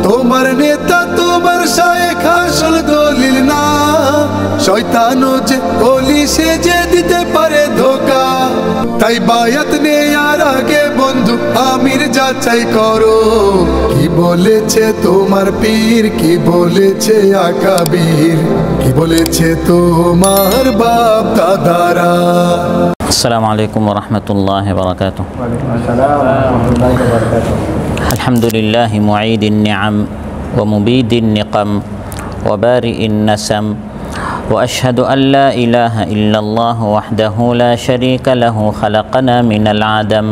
তোমার নেতা তোমার শায়েখ আসল দলিল না, শয়তানও যে ওলি সে যে দিতে পারে ধোঁকা। তাই বায়াত নেয়ার আগে বন্ধু আমির যাচাই করো, কি বলেছে তোমার পীর, কি বলেছে আকাবির, কি বলেছে তোমার বাপ দাদারা। আসসালামু আলাইকুম ওয়া রাহমাতুল্লাহি ওয়া বারাকাতুহু। আলহামদুলিল্লাহি মুঈদিন নিআম ওয়া মুবিদিন নিকাম ওয়া বারিইন নাসাম ওয়া আশহাদু আল লা ইলাহা ইল্লাল্লাহ ওয়াহদাহু লা শারীকা লাহু খালাকানা মিনাল আদম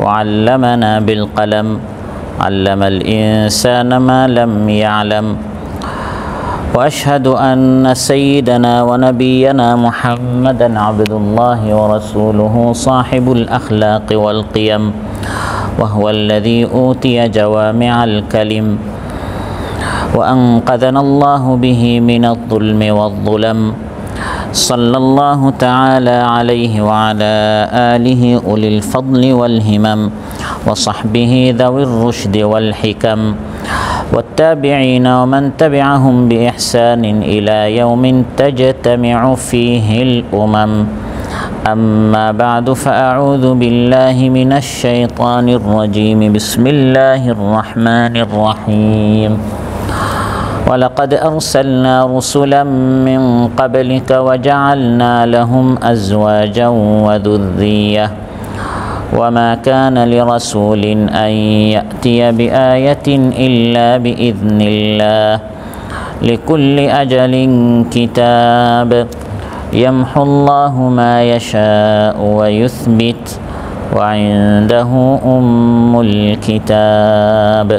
ওয়া আল্লামানা বিল কলম আল্লামাল ইনসানা মা লাম ইয়ালাম وأشهد أن سيدنا ونبينا محمدا عبد الله ورسوله صاحب الأخلاق والقيم وهو الذي أوتي جوامع الكلم وأنقذنا الله به من الظلم والظلم صلى الله تعالى عليه وعلى آله أولي الفضل والهمم وصحبه ذوي الرشد والحكم والتابعين ومن تبعهم بإحسان إلى يوم تجتمع فيه الأمم أما بعد فأعوذ بالله من الشيطان الرجيم بسم الله الرحمن الرحيم ولقد أرسلنا رسلا من قبلك وجعلنا لهم أزواجا وذرية وما كان لرسول أن يأتي بآية إلا بإذن الله لكل أجل كتاب يمحو الله ما يشاء ويثبت وعنده أم الكتاب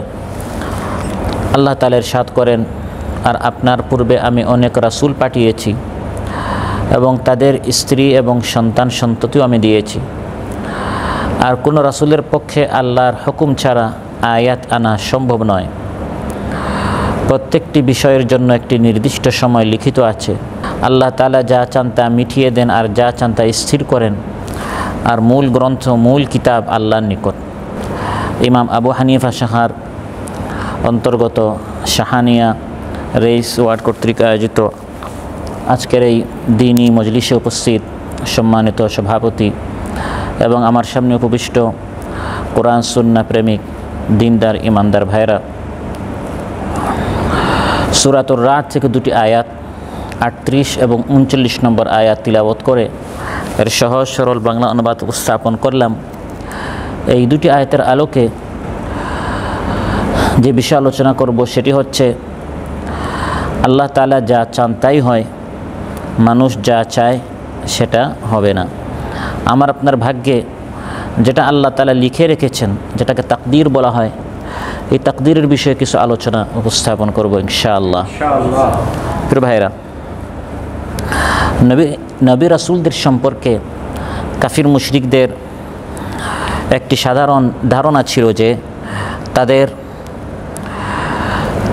আল্লাহ তাআলা ইরশাদ করেন, আর আপনার পূর্বে আমি অনেক রাসূল পাঠিয়েছি এবং তাদের স্ত্রী এবং সন্তান সন্ততিও আমি দিয়েছি। আর কোনো রাসূলের পক্ষে আল্লাহর হুকুম ছাড়া আয়াত আনা সম্ভব নয়। প্রত্যেকটি বিষয়ের জন্য একটি নির্দিষ্ট সময় লিখিত আছে। আল্লাহ তাআলা যা চান তা মিটিয়ে দেন আর যা চান তা স্থির করেন। আর মূল গ্রন্থ, মূল কিতাব আল্লাহর নিকট। ইমাম আবু হানিফা শাখার অন্তর্গত শাহানিয়া রেইস ওয়ার্ড কর্তৃক আয়োজিত আজকের এই দ্বীনি মজলিসে উপস্থিত সম্মানিত সভাপতি এবং আমার সামনে উপবিষ্ট কোরআন সুন্নাহ প্রেমিক দিনদার ইমানদার ভাইরা, সূরাতুর রাদ থেকে দুটি আয়াত 38 এবং 39 নম্বর আয়াত তিলাওয়াত করে এর সহজ সরল বাংলা অনুবাদ উপস্থাপন করলাম। এই দুটি আয়াতের আলোকে যে বিষয় আলোচনা করব সেটি হচ্ছে, আল্লাহ তাআলা যা চান তাই হয়, মানুষ যা চায় সেটা হবে না। আমার আপনার ভাগ্যে যেটা আল্লাহ তাআলা লিখে রেখেছেন, যেটাকে তাকদীর বলা হয়, এই তাকদীরের বিষয়ে কিছু আলোচনা উপস্থাপন করব ইনশাআল্লাহ। প্রিয় ভাইরা, নবী রাসূলদের সম্পর্কে কাফির মুশরিকদের একটি সাধারণ ধারণা ছিল যে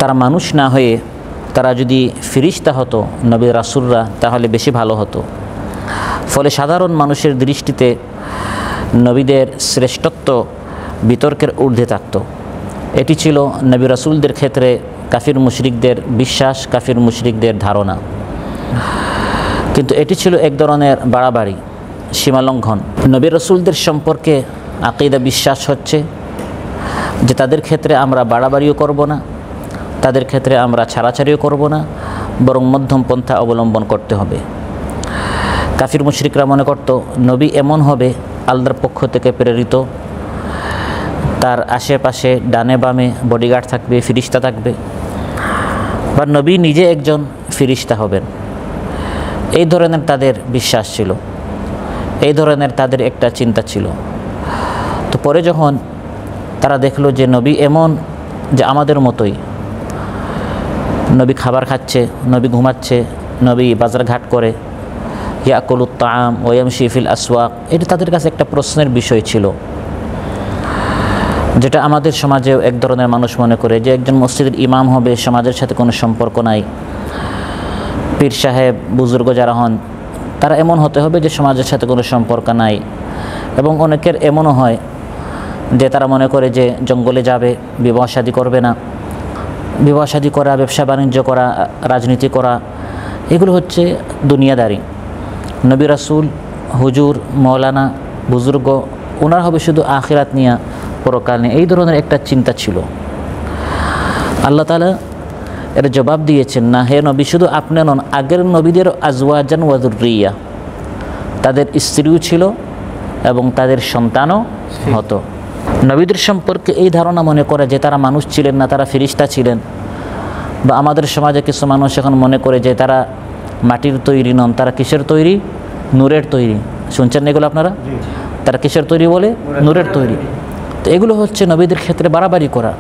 তারা মানুষ না হয়ে তারা যদি ফেরেশতা হতো, নবী রাসূলরা, তাহলে বেশি ভালো হতো। ফলে সাধারণ মানুষের দৃষ্টিতে নবীদের শ্রেষ্ঠত্ব বিতর্কের ঊর্ধ্বে থাকত। এটি ছিল নবী রাসূলদের ক্ষেত্রে কাফির মুশরিকদের বিশ্বাস, কাফির মুশরিকদের ধারণা। কিন্তু এটি ছিল এক ধরনের বাড়াবাড়ি, সীমালঙ্ঘন। নবী রাসূলদের সম্পর্কে আকীদা বিশ্বাস হচ্ছে যে তাদের ক্ষেত্রে আমরা বাড়াবাড়িও করব না, তাদের ক্ষেত্রে আমরা ছাড়াছাড়িও করব না, বরং মধ্যম পন্থা অবলম্বন করতে হবে। কাফির মুশরিকরা মনে করত নবী এমন হবে আল্লাহর পক্ষ থেকে প্রেরিত, তার আশেপাশে ডানে বামে বডিগার্ড থাকবে, ফেরেশতা থাকবে, বা নবী নিজে একজন ফেরেশতা হবেন। এই ধরনের তাদের বিশ্বাস ছিল, এই ধরনের তাদের একটা চিন্তা ছিল। তো পরে যখন তারা দেখলো যে নবী এমন যে আমাদের মতোই, নবী খাবার খাচ্ছে, নবী ঘুমাচ্ছে, নবী বাজার ঘাট করে, ইয়াকুলুত তাআম ওয়া ইয়ামশি ফিল আসওয়াক, এটা তাদের কাছে একটা প্রশ্নের বিষয় ছিল। যেটা আমাদের সমাজেও এক ধরনের মানুষ মনে করে যে একজন মসজিদের ইমাম হবে, সমাজের সাথে কোনো সম্পর্ক নাই। পীর সাহেব, বুজুর্গ যারা হন, তারা এমন হতে হবে যে সমাজের সাথে কোনো সম্পর্ক নাই। এবং অনেকের এমনও হয় যে তারা মনে করে যে জঙ্গলে যাবে, বিবাহ শাদী করবে না, বিবাহ শাদী করা, ব্যবসা বাণিজ্য করা, রাজনীতি করা, এগুলো হচ্ছে দুনিয়াদারি। নবী রাসূল, হুজুর, মৌলানা, বুজুর্গ, ওনার হবে শুধু আখিরাত নিয়ে, পরকাল নিয়ে, এই ধরনের একটা চিন্তা ছিল। আল্লাহ তাআলা এর জবাব দিয়েছেন, না হে নবী, শুধু আপনি নন, আগের নবীদের আজওয়াজান ওয়া যুররিয়া, তাদের স্ত্রীও ছিল এবং তাদের সন্তানও হতো। নবীদের সম্পর্কে এই ধারণা মনে করে যে তারা মানুষ ছিলেন না, তারা ফেরেশতা ছিলেন, বা আমাদের সমাজে কিছু মানুষ এখন মনে করে যে তারা মাটির তৈরি নন, তারা কিসের তৈরি? নূরের তৈরি। শুনছেন এগুলো আপনারা? তারা কিসের তৈরি বলে? নূরের তৈরি। তো এগুলো হচ্ছে নবীদের ক্ষেত্রে বাড়াবাড়ি করা।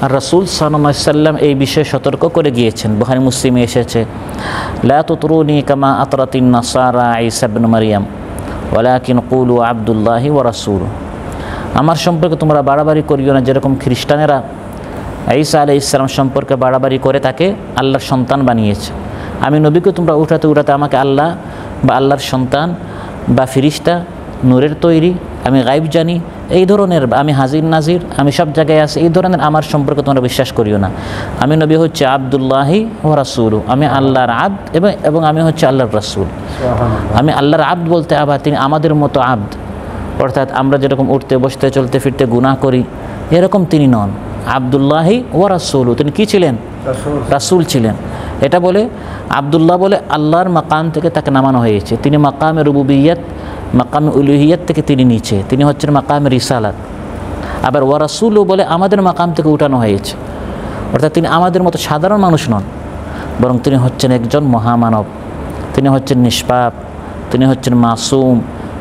আর রাসূল সাল্লাল্লাহু আলাইহি সাল্লাম এই বিষয়ে সতর্ক করে গিয়েছেন। বুখারী মুসলিমে এসেছে, লা তুতরুনি কামা আতরাতিন নাসারা ঈসা ইবনে মারইয়াম ওয়ালাকিন কুলু আবদুল্লাহি ওয়া রাসূলুহু। আমার সম্পর্কে তোমরা বাড়াবাড়ি করিও না যেরকম খ্রিস্টানেরা ঈসা আলাইহিস সালাম সম্পর্কে বাড়াবাড়ি করে তাকে আল্লাহর সন্তান বানিয়েছে। আমি নবীকে তোমরা উঠাতে উঠাতে আমাকে আল্লাহ বা আল্লাহর সন্তান বা ফেরেশতা, নূরের তৈরি, আমি গায়ব জানি, এই ধরনের, আমি হাজির নাজির, আমি সব জায়গায় আছি, এই ধরনের আমার সম্পর্কে তোমরা বিশ্বাস করিও না। আমি নবী হচ্ছে আবদুল্লাহি ওয়া রাসূলুহু, আমি আল্লাহর আব্দ এবং আমি হচ্ছে আল্লাহর রাসূল। আমি আল্লাহর আব্দ বলতে আবার তিনি আমাদের মতো আব্দ, অর্থাৎ আমরা যেরকম উঠতে বসতে চলতে ফিরতে গুনাহ করি এরকম তিনি নন। আবদুল্লাহি ওয়া রাসূলুহু, তিনি কি ছিলেন? রাসূল ছিলেন। এটা বলে আবদুল্লাহ বলে আল্লাহর মাকাম থেকে তাকে নামানো হয়েছে। তিনি মাকামে রুবুবিয়্যাত, মাকামে উলুহিয়্যাত থেকে তিনি নিচে, তিনি হচ্ছেন মাকামে রিসালাত। আবার ওয়া রাসূলুহু বলে আমাদের মাকাম থেকে উঠানো হয়েছে, অর্থাৎ তিনি আমাদের মতো সাধারণ মানুষ নন, বরং তিনি হচ্ছেন একজন মহামানব, তিনি হচ্ছেন নিষ্পাপ, তিনি হচ্ছেন মাসুম,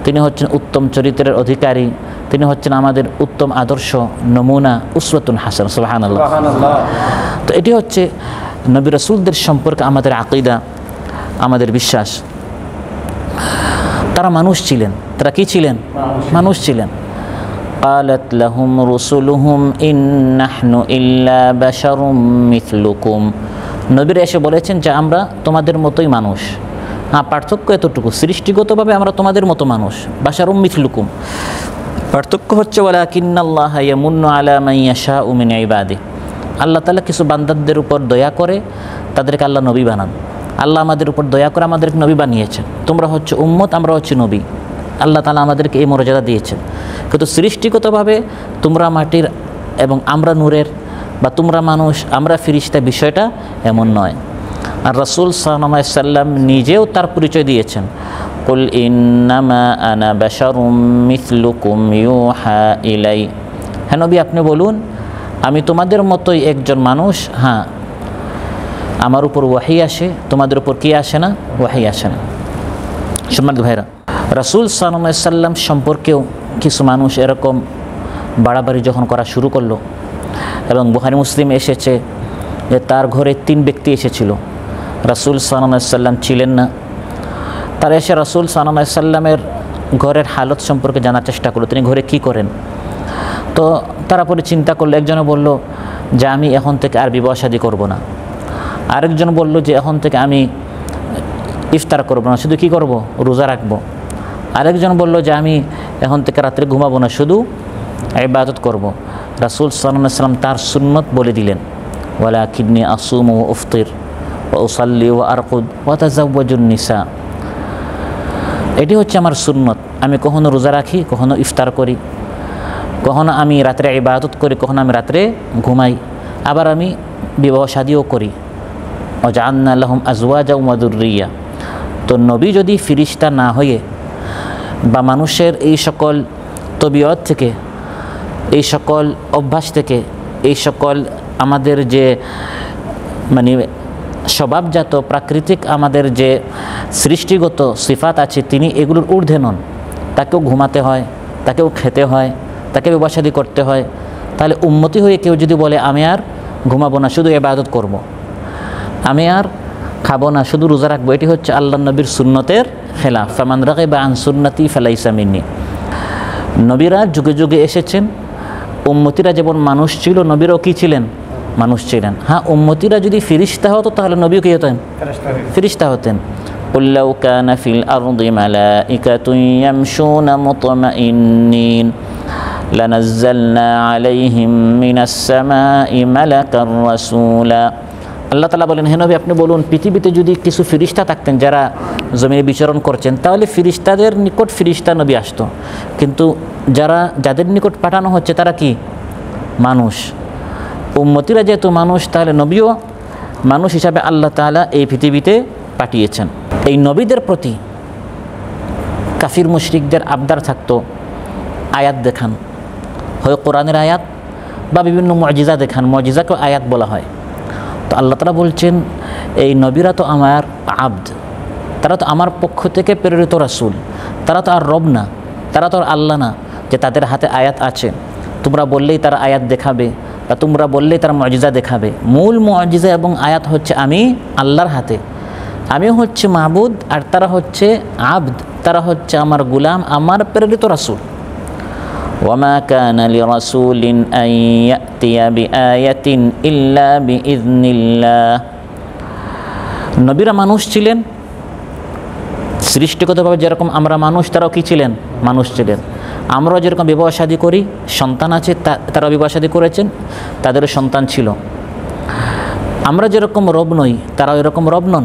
তিনি হচ্ছেন উত্তম চরিত্রের অধিকারী, তিনি হচ্ছেন আমাদের উত্তম আদর্শ, নমুনা, উসওয়াতুন হাসানা। সুবহানাল্লাহ। তো এটি হচ্ছে নবী রাসূলদের সম্পর্কে আমাদের আকীদা, আমাদের বিশ্বাস। তারা মানুষ ছিলেন। তারা কি ছিলেন? মানুষ ছিলেন। قالت لهم رسلهم إن نحن إلا بشر مثلكم। নবীরা এসে বলেছেন যে আমরা তোমাদের মতোই মানুষ। হ্যাঁ, পার্থক্য এতটুকু, সৃষ্টিগতভাবে আমরা তোমাদের মতো মানুষ, বাশারুম মিথলুকুম। পার্থক্য হচ্ছে ওয়ালাকিন্নাল্লাহা ইয়ামুন্নু আলা মান ইয়াশাউ মিন ইবাদিহি। আল্লাহ তাআলা কিছু বান্দাদের উপর দয়া করে তাদেরকে আল্লাহ নবী বানান। আল্লাহ আমাদের উপর দয়া করে আমাদেরকে নবী বানিয়েছেন। তোমরা হচ্ছে উম্মত, আমরা হচ্ছে নবী। আল্লাহ তাআলা আমাদেরকে এই মর্যাদা দিয়েছেন। কিন্তু সৃষ্টিগতভাবে তোমরা মাটির এবং আমরা নূরের, বা তোমরা মানুষ আমরা ফেরেশতা, বিষয়টা এমন নয়। আর রাসূল সাল্লাল্লাহু আলাইহি সাল্লাম নিজেও তার পরিচয় দিয়েছেন, কুল ইন্নামা আনা বাশারুম মিথলুকুম ইউহা ইলাই। হ্যাঁ নবী, আপনি বলুন আমি তোমাদের মতোই একজন মানুষ। হ্যাঁ, আমার উপর ওয়াহি আসে, তোমাদের উপর কি আসে না? ওয়াহি আসে না। সম্মানিত ভাইরা, রাসূল সাল্লাল্লাহু আলাইহি সাল্লাম সম্পর্কেও কিছু মানুষ এরকম বাড়াবাড়ি যখন করা শুরু করলো, এবং বুখারী মুসলিমে এসেছে যে তার ঘরে 3 ব্যক্তি এসেছিল, রাসূল সাল্লাল্লাহু আলাইহি সাল্লাম ছিলেন না। তারা এসে রাসূল সাল্লাল্লাহু আলাইহি সাল্লামের ঘরের হালত সম্পর্কে জানার চেষ্টা করলো, তিনি ঘরে কি করেন। তো তারা পরে চিন্তা করলো, একজনে বলল যে আমি এখন থেকে আর বিবাহ শাদী করবো না। আরেকজন বলল যে এখন থেকে আমি ইফতার করবো না, শুধু কি করব? রোজা রাখবো। আরেকজন বলল যে আমি এখন থেকে রাত্রে ঘুমাবো না, শুধু ইবাদত করব। রাসূল সাল্লাল্লাহু আলাইহি সাল্লাম তার সুন্নত বলে দিলেন, ওয়ালাকিন্নী আসুমু ওয়া আফতির ওয়া উসাল্লি ওয়া আরকুদ ওয়া তাযাওয়াজুন নিসা। এটি হচ্ছে আমার সুন্নত। আমি কখনো রোজা রাখি, কখনো ইফতার করি, কখনো আমি রাত্রে ইবাদত করি, কখনো আমি রাত্রে ঘুমাই, আবার আমি বিবাহ শাদীও করি। ওয়াজআলনা লাহুম আজওয়াজা ওয়া যুররিয়া। তো নবী যদি ফেরেশতা না হয়ে বা মানুষের এই সকল তবিয়ত থেকে, এই সকল অভ্যাস থেকে, এই সকল আমাদের যে মানে স্বভাবজাত প্রাকৃতিক আমাদের যে সৃষ্টিগত সিফাত আছে, তিনি এগুলোর ঊর্ধ্বে নন। তাকেও ঘুমাতে হয়, তাকেও খেতে হয়, তাকে বিবাহ শাদী করতে হয়। তাহলে উম্মতি হয়ে কেউ যদি বলে আমি আর ঘুমাবো না, শুধু ইবাদত করব, আমি আর খাবো না, শুধু রোজা রাখবো, এটি হচ্ছে আল্লাহর নবীর সুন্নতের খেলাফ। ফামান রাগিবা আন সুন্নতি ফালাইসা মিন্নি। নবীরা যুগে যুগে এসেছেন, উম্মতিরা যেমন মানুষ ছিল, নবীরাও কি ছিলেন? মানুষ ছিলেন। হ্যাঁ, উম্মতিরা যদি ফেরেশতা হতো তাহলে নবীও কি হতেন? ফেরেশতা হতেন। কুল লাউ কানা ফিল আরদি মালাইকাতুন ইয়ামশুনা মুতমাইন্নিন লানাজ্জালনা আলাইহিম মিনাস সামাই মালাকার রাসূলা। আল্লাহ তাআলা বলেন, হে নবী আপনি বলুন, পৃথিবীতে যদি কিছু ফেরেশতা থাকতেন যারা জমিনে বিচরণ করছেন, তাহলে ফেরেশতাদের নিকট ফেরেশতা নবী আসতো। কিন্তু যাদের নিকট পাঠানো হচ্ছে তারা কি? মানুষ। উম্মতিরা যেহেতু মানুষ, তাহলে নবীও মানুষ হিসাবে আল্লাহ তাআলা এই পৃথিবীতে পাঠিয়েছেন। এই নবীদের প্রতি কাফির মুশরিকদের আবদার থাকতো, আয়াত দেখান, হয় কোরআনের আয়াত বা বিভিন্ন মুজিজা দেখান। মুজিজাকে আয়াত বলা হয়। তো আল্লাহ তাআলা বলছেন, এই নবীরা তো আমার আবদ, তারা তো আমার পক্ষ থেকে প্রেরিত রাসূল, তারা তো আর রব না, তারা তো আর আল্লাহ না যে তাদের হাতে আয়াত আছে, তোমরা বললেই তারা আয়াত দেখাবে বা তোমরা বললেই তারা মুজিজা দেখাবে। মূল মুজিজা এবং আয়াত হচ্ছে আমি আল্লাহর হাতে, আমি হচ্ছে মাবুদ আর তারা হচ্ছে আবদ, তারা হচ্ছে আমার গুলাম, আমার প্রেরিত রাসূল। ওয়ামা কানা লিরাসূলিন আন ইয়াতিয়া বিআয়াতিন ইল্লা বিইذনিল্লাহ। নবীরা মানুষ ছিলেন, সৃষ্টিগতভাবে যেরকম আমরা মানুষ, তারাও কি ছিলেন? মানুষ ছিলেন। আমরাও যেরকম বিবাহ শাদী করি, সন্তান আছে, তারাও বিবাহ শাদী করেছেন, তাদেরও সন্তান ছিল। আমরা যেরকম রব নই, তারাও এরকম রব নন।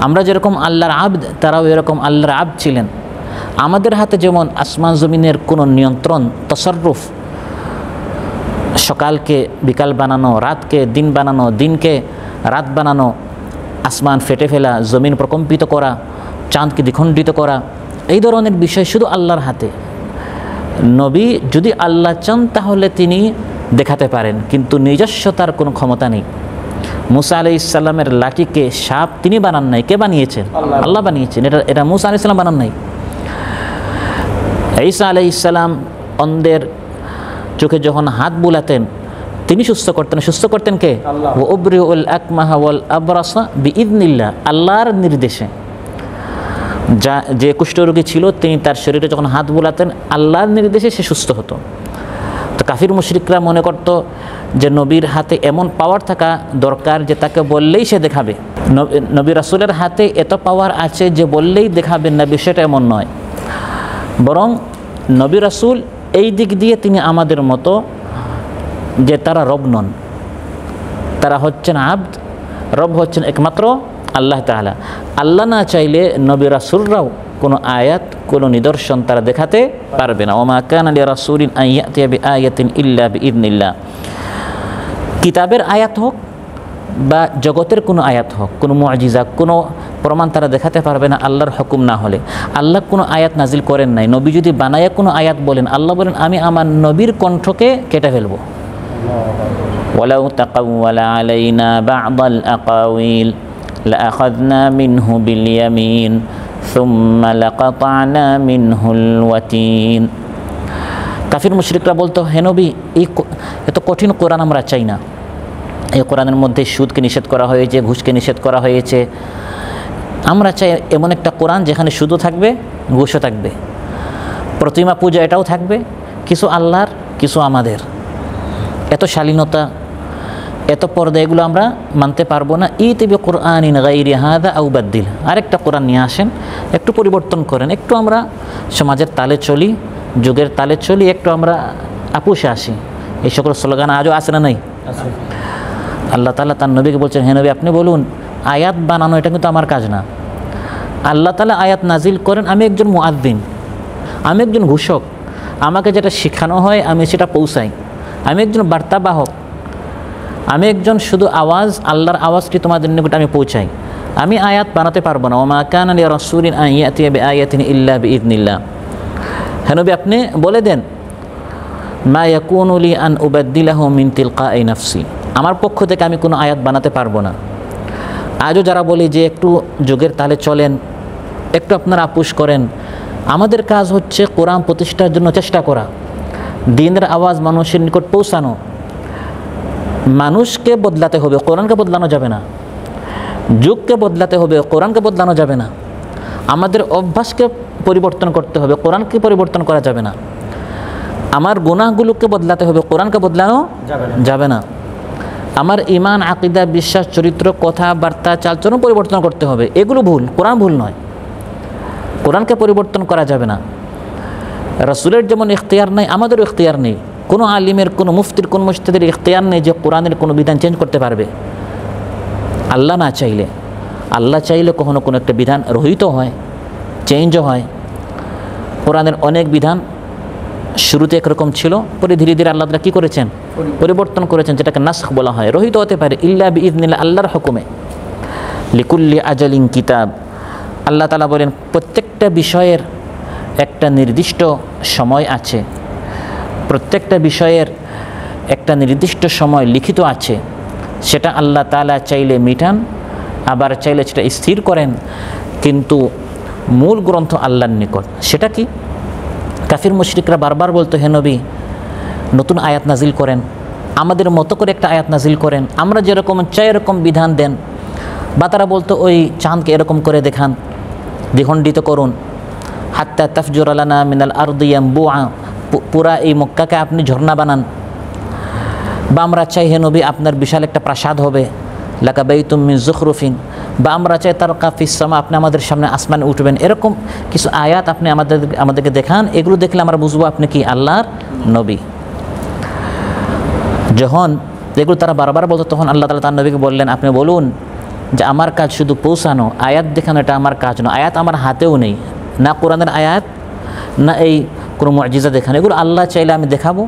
আমরা যেরকম আল্লাহর আবদ, তারাও এরকম আল্লাহর আবদ ছিলেন। আমাদের হাতে যেমন আসমান জমিনের কোনো নিয়ন্ত্রণ, তসররুফ, সকালকে বিকাল বানানো, রাতকে দিন বানানো, দিনকে রাত বানানো, আসমান ফেটে ফেলা, জমিন প্রকম্পিত করা, চাঁদকে দ্বিখণ্ডিত করা, এই ধরনের বিষয় শুধু আল্লাহর হাতে। নবী যদি আল্লাহ চান তাহলে তিনি দেখাতে পারেন, কিন্তু নিজস্বতার কোনো ক্ষমতা নেই। মুসা আলাইহিস সালামের লাঠিকে সাপ তিনি বানান নাই, কে বানিয়েছেন? আল্লাহ বানিয়েছেন। এটা মুসা আলাইহিস সালাম বানান নাই। ঈসা আলাইহিস সালাম অন্ধের চোখে যখন হাত বুলাতেন তিনি সুস্থ করতেন কে? ওয়া উবরিউল আকমাহা ওয়াল আবরাসা বিইذনিল্লাহ, আল্লাহর নির্দেশে। যে কুষ্ঠরোগী ছিল তিনি তার শরীরে যখন হাত বুলাতেন আল্লাহর নির্দেশে সে সুস্থ হতো। তো কাফির মুশরিকরা মনে করত যে নবীর হাতে এমন পাওয়ার থাকা দরকার যে তাকে বললেই সে দেখাবে। নবী রাসূলের হাতে এত পাওয়ার আছে যে বললেই দেখাবেন না, বিষয়টা এমন নয়। বরং নবী রাসূল এই দিক দিয়ে তিনি আমাদের মতো, যে তারা রব নন, তারা হচ্ছেন আবদ, রব হচ্ছেন একমাত্র আল্লাহ তাআলা। আল্লাহ না চাইলে নবী রাসূলরাও কোনো আয়াত, কোনো নিদর্শন তারা দেখাতে পারবে না। ওমা কানা লিরাসূলিন আন ইয়াতিয়া বিআয়াতিন ইল্লা বিইذনিল্লাহ। কিতাবের আয়াত হোক বা জগতের কোনো আয়াত হোক, কোনো মুজিজা, কোনো প্রমাণ তারা দেখাতে পারবে না আল্লাহর হুকুম না হলে। আল্লাহ কোনো আয়াত নাজিল করেন নাই। নবী যদি বানায় কোনো আয়াত বলেন, আল্লাহ বলেন আমি আমার নবীর কণ্ঠকে কেটে ফেলবো। ওয়ালাউ তাকাওয়ালা আলাইনা বা'দাল আকাওয়িল লাআখাযনা মিনহু বিল ইয়ামিন সুম্মা লাকাতা'না মিনহুল ওয়াতিন। কাফির মুশরিকরা বলতো, হে নবী, এত কঠিন কোরআন আমরা চাই না। এই কোরআনের মধ্যে সুদকে নিষেধ করা হয়েছে, ঘুষকে নিষেধ করা হয়েছে। আমরা চাই এমন একটা কোরআন যেখানে সুদও থাকবে, ঘুষও থাকবে, প্রতিমা পূজা এটাও থাকবে, কিছু আল্লাহর কিছু আমাদের। এত শালীনতা, এত পর্দা, এগুলো আমরা মানতে পারবো না। ইতি বিকুরআনিন গায়রি হাযা আও বাদদিল, আরেকটা কোরআন নিয়ে আসেন, একটু পরিবর্তন করেন, একটু আমরা সমাজের তালে চলি, যুগের তালে চলি, একটু আমরা আপুষে আসি। এই সকল স্লোগান আজও আছে না নাই? আল্লাহ তাআলা তার নবীকে বলছেন, হে নবী আপনি বলুন, আয়াত বানানো এটা কিন্তু আমার কাজ না। আল্লাহ তাআলা আয়াত নাজিল করেন, আমি একজন মুআদ্দিন, আমি একজন ঘোষক, আমাকে যেটা শেখানো হয় আমি সেটা পৌঁছাই, আমি একজন বার্তাবাহক, আমি একজন শুধু আওয়াজ, আল্লাহর আওয়াজটি তোমাদের নিকট আমি পৌঁছাই। আমি আয়াত বানাতে পারবো না। ওমা কানা লিরাসূলিন আন ইয়াতিয়া বিআয়াতিন ইল্লা বিইذনিল্লাহ। হে নবী আপনি বলে দেন, মা ইয়াকুনু লি আন উবাদদিলাহু মিন তিলকাই নাফসি, আমার পক্ষ থেকে আমি কোনো আয়াত বানাতে পারবো না। আজও যারা বলি যে একটু যুগের তালে চলেন, একটু আপনারা আপুশ করেন, আমাদের কাজ হচ্ছে কোরআন প্রতিষ্ঠার জন্য চেষ্টা করা, দ্বীনের আওয়াজ মানুষের নিকট পৌঁছানো। মানুষকে বদলাতে হবে, কোরআনকে বদলানো যাবে না। যুগকে বদলাতে হবে, কোরআনকে বদলানো যাবে না। আমাদের অভ্যাসকে পরিবর্তন করতে হবে, কোরআনকে পরিবর্তন করা যাবে না। আমার গুনাহগুলোকে বদলাতে হবে, কোরআনকে বদলানো যাবে না। আমার ঈমান, আকীদা, বিশ্বাস, চরিত্র, কথাবার্তা, চালচলন পরিবর্তন করতে হবে। এগুলো ভুল, কোরআন ভুল নয়। কোরআনকে পরিবর্তন করা যাবে না। রাসূলের যেমন ইখতিয়ার নেই, আমাদেরও ইখতিয়ার নেই। কোনো আলিমের, কোনো মুফতির, কোনো মুজতাহিদের ইখতিয়ার নেই যে কোরআনের কোনো বিধান চেঞ্জ করতে পারবে আল্লাহ না চাইলে। আল্লাহ চাইলে কখনো কোনো একটা বিধান রহিত হয়, চেঞ্জও হয়। কোরআনের অনেক বিধান শুরুতে একরকম ছিল, পরে ধীরে ধীরে আল্লাহ তাআলা কী করেছেন? পরিবর্তন করেছেন, যেটাকে নাসখ বলা হয়। রহিত হতে পারে ইল্লা বিইذনিল্লাহ, আল্লাহর হুকুমে। লিকুল্লি আজালিন কিতাব, আল্লাহ তাআলা বলেন প্রত্যেকটা বিষয়ের একটা নির্দিষ্ট সময় আছে, প্রত্যেকটা বিষয়ের একটা নির্দিষ্ট সময় লিখিত আছে। সেটা আল্লাহ তাআলা চাইলে মিটান, আবার চাইলে সেটা স্থির করেন, কিন্তু মূল গ্রন্থ আল্লাহর নিকট। সেটা কি? কাফির মুশরিকরা বারবার বলতো, হে নবী নতুন আয়াত নাজিল করেন, আমাদের মতো করে একটা আয়াত নাজিল করেন, আমরা যেরকম চাই এরকম বিধান দেন। বা তারা বলতো ওই চাঁদকে এরকম করে দেখান, দ্বিখণ্ডিত করুন। হাত্তা তাফজুর লানা মিনাল আরদি ইয়ানবুআ, পুরা এই মক্কাকে আপনি ঝর্ণা বানান। বা আমরা চাই হে নবী আপনার বিশাল একটা প্রাসাদ হবে, লাকা বাইতুম মিন যুখরুফিন। বা আমরা চাই তারকা ফিস সামা, আপনি আমাদের সামনে আসমানে উঠবেন। এরকম কিছু আয়াত আপনি আমাদেরকে দেখান, এগুলো দেখলে আমরা বুঝবো আপনি কি আল্লাহর নবী। যখন এগুলো তারা বারবার বলতো, তখন আল্লাহ তাআলা তার নবীকে বললেন, আপনি বলুন যে আমার কাজ শুধু পৌঁছানো, আয়াত দেখানো এটা আমার কাজ নয়। আয়াত আমার হাতেও নেই, না কোরআনের আয়াত, না এই কোনো মুআজিজা দেখানো। এগুলো আল্লাহ চাইলে আমি দেখাবো,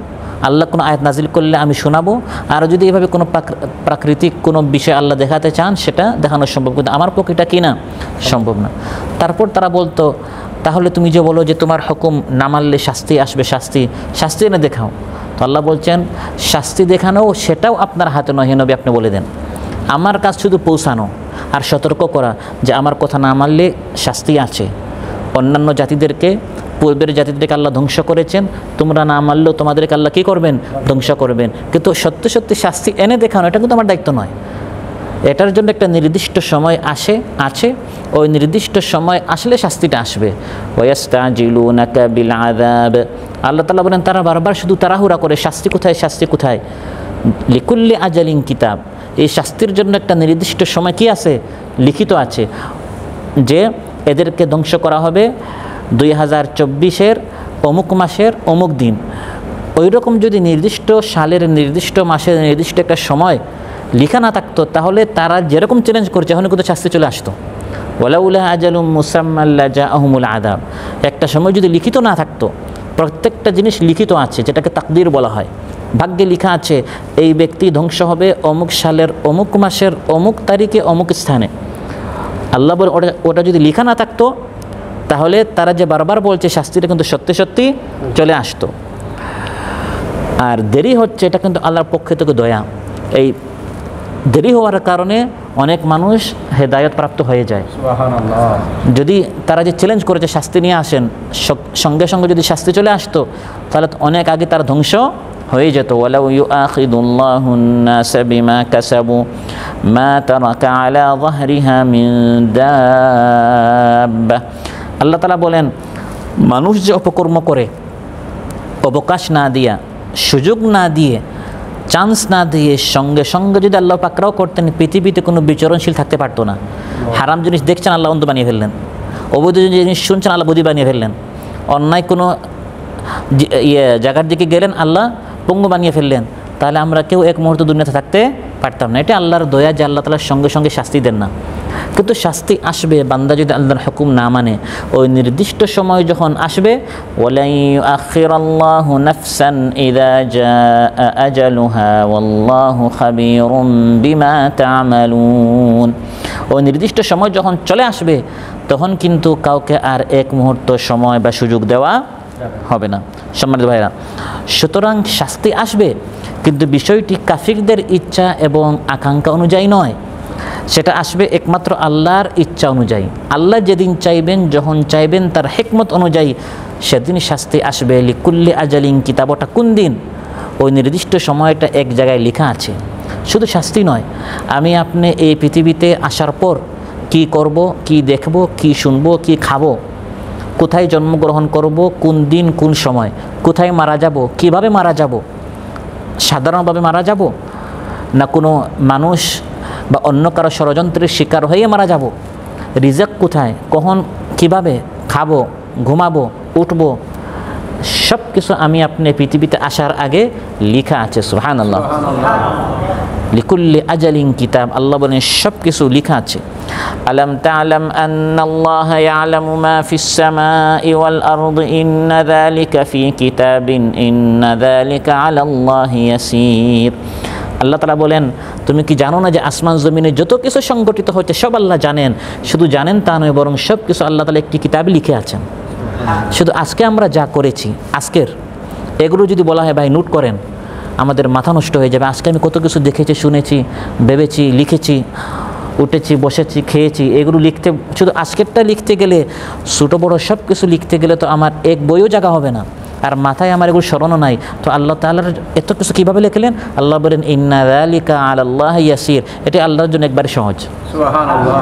আল্লাহ কোনো আয়াত নাজিল করলে আমি শোনাবো। আর যদি এভাবে কোনো প্রাকৃতিক কোনো বিষয় আল্লাহ দেখাতে চান, সেটা দেখানো সম্ভব, কিন্তু আমার পক্ষে এটা কি না, সম্ভব না। তারপর তারা বলতো, তাহলে তুমি যে বলো যে তোমার হুকুম না মানলে শাস্তি আসবে, শাস্তি এনে দেখাও। তো আল্লাহ বলছেন, শাস্তি দেখানো সেটাও আপনার হাতে নয় হে নবী, আপনি বলে দেন। আমার কাজ শুধু পৌঁছানো আর সতর্ক করা যে আমার কথা না মানলে শাস্তি আছে। অন্যান্য জাতিদেরকে, পূর্বের জাতিদেরকে আল্লাহ ধ্বংস করেছেন, তোমরা না মানলেও তোমাদেরকে আল্লাহ কী করবেন? ধ্বংস করবেন। কিন্তু সত্যি সত্যি শাস্তি এনে দেখানো এটা কিন্তু আমার দায়িত্ব নয়। এটার জন্য একটা নির্দিষ্ট সময় আছে, ওই নির্দিষ্ট সময় আসলে শাস্তিটা আসবে। ওয়াস্তাজিলুনাকা বিল আযাব, আল্লাহ তাআলা বলেন তারা বারবার শুধু তাড়াহুড়া করে, শাস্তি কোথায়? লিকুল্লি আজালিন কিতাব, এই শাস্তির জন্য একটা নির্দিষ্ট সময় কি আছে? লিখিত আছে, যে এদেরকে ধ্বংস করা হবে 2024-এর অমুক মাসের অমুক দিন। ওই রকম যদি নির্দিষ্ট সালের, নির্দিষ্ট মাসের, নির্দিষ্ট একটা সময় লেখা না থাকতো, তাহলে তারা যেরকম চ্যালেঞ্জ করছে এখন কিন্তু শাস্তি চলে আসতো। ওয়ালাউলা আজালুম মুসাম্মা লাজাআহুমুল আযাব, একটা সময় যদি লিখিত না থাকতো, প্রত্যেকটা জিনিস লিখিত আছে, যেটাকে তাকদীর বলা হয়, ভাগ্যে লেখা আছে এই ব্যক্তি ধ্বংস হবে অমুক সালের অমুক মাসের অমুক তারিখে অমুক স্থানে। আল্লাহ বলে ওটা যদি লেখা না থাকতো, তাহলে তারা যে বারবার বলছে শাস্তিটা কিন্তু সত্যি চলে আসতো। আর দেরি হচ্ছে, এটা কিন্তু আল্লাহর পক্ষ থেকে দয়া। এই দেরি হওয়ার কারণে অনেক মানুষ হেদায়েত প্রাপ্ত হয়ে যায়। সুবহানাল্লাহ। যদি তারা যে চ্যালেঞ্জ করেছে শাস্তি নিয়ে আসেন, সঙ্গে সঙ্গে যদি শাস্তি চলে আসতো, তাহলে অনেক আগে তার ধ্বংস হয়ে যেত। ওয়ালাউ ইউআখিদুল্লাহুন নাসা বিমা কাসাবু মা তারাকা আলা যাহরিহা মিন দাব্বা। আল্লাহ তাআলা বলেন, মানুষ যে অপকর্ম করে, অবকাশ না দিয়া, সুযোগ না দিয়ে, চান্স না দিয়ে সঙ্গে সঙ্গে যদি আল্লাহ পাকড়াও করতেন, পৃথিবীতে কোনো বিচরণশীল থাকতে পারতো না। হারাম জিনিস দেখছেন, আল্লাহ অন্ধ বানিয়ে ফেললেন। অবৈধ জিনিস শুনছেন, আল্লাহ বদি বানিয়ে ফেললেন। অন্যায় কোনো জায়গার দিকে গেলেন, আল্লাহ পঙ্গু বানিয়ে ফেললেন। তাহলে আমরা কেউ এক মুহূর্ত দুনিয়াতে থাকতে পারতাম না। এটা আল্লাহর দয়া যে আল্লাহ তাআলা সঙ্গে সঙ্গে শাস্তি দেন না। কিন্তু শাস্তি আসবে, বান্দা যদি আল্লাহর হুকুম না মানে। ওই নির্দিষ্ট সময় যখন আসবে, ওয়ালাই ইউআখিরাল্লাহু নাফসান ইযা জাআ আজালুহা ওয়াল্লাহু খাবীরুম বিমা তা'মালুন। ওই নির্দিষ্ট সময় যখন চলে আসবে, তখন কিন্তু কাউকে আর এক মুহূর্ত সময় বা সুযোগ দেওয়া হবে না। সম্মানিত ভাইরা, সুতরাং শাস্তি আসবে, কিন্তু বিষয়টি কাফিরদের ইচ্ছা এবং আকাঙ্ক্ষা অনুযায়ী নয়। সেটা আসবে একমাত্র আল্লাহর ইচ্ছা অনুযায়ী। আল্লাহ যেদিন চাইবেন, যখন চাইবেন, তার হিকমত অনুযায়ী সেদিন শাস্তি আসবে। লিকুল্লি আজালিন কিতাব, ওটা কোন দিন? ওই নির্দিষ্ট সময়টা এক জায়গায় লেখা আছে। শুধু শাস্তি নয়, আমি আপনি এই পৃথিবীতে আসার পর কি করব, কি দেখব, কি শুনবো, কি খাবো, কোথায় জন্মগ্রহণ করব, কোন দিন কোন সময়, কোথায় মারা যাব, কিভাবে মারা যাব, সাধারণভাবে মারা যাব না কোনো মানুষ বা অন্য কারো ষড়যন্ত্রের শিকার হয়ে মারা যাব, রিজক কোথায়, কখন, কিভাবে খাবো, ঘুমাবো, উঠবো, সব কিছু আমি আপনি পৃথিবীতে আসার আগে লেখা আছে। সুবহানাল্লাহ। লিকুল্লি আজালিন কিতাব, আল্লাহ বলেন সব কিছু লেখা আছে। আলাম তা'লাম আন্নাল্লাহা ইয়া'লামু মা ফিস সামাই ওয়াল আরদি ইন্না যালিকা ফি কিতাবিন ইন্না যালিকা আলাল্লাহি ইয়াসির। আল্লাহ তাআলা বলেন, তুমি কি জানো না যে আসমান জমিনে যত কিছু সংগঠিত হচ্ছে সব আল্লাহ জানেন। শুধু জানেন তা নয়, বরং সব কিছু আল্লাহ তাআলা একটি কিতাবে লিখে আছেন। শুধু আজকে আমরা যা করেছি, আজকের এগুলো যদি বলা হয় ভাই নোট করেন, আমাদের মাথা নষ্ট হয়ে যাবে। আজকে আমি কত কিছু দেখেছি, শুনেছি, ভেবেছি, লিখেছি, উঠেছি, বসেছি, খেয়েছি, এগুলো লিখতে, শুধু আজকেরটা লিখতে গেলে, ছোটো বড়ো সব কিছু লিখতে গেলে তো আমার এক বইও জায়গা হবে না, আর মাথায় আমার এগুলো স্মরণও নাই। তো আল্লাহ তাআলার এত কিছু কীভাবে লিখলেন? আল্লাহ বলেন ইন্না যালিকা আলাল্লাহি ইয়াসির, এটি আল্লাহর জন্য একবারে সহজ। সুবহানাল্লাহ।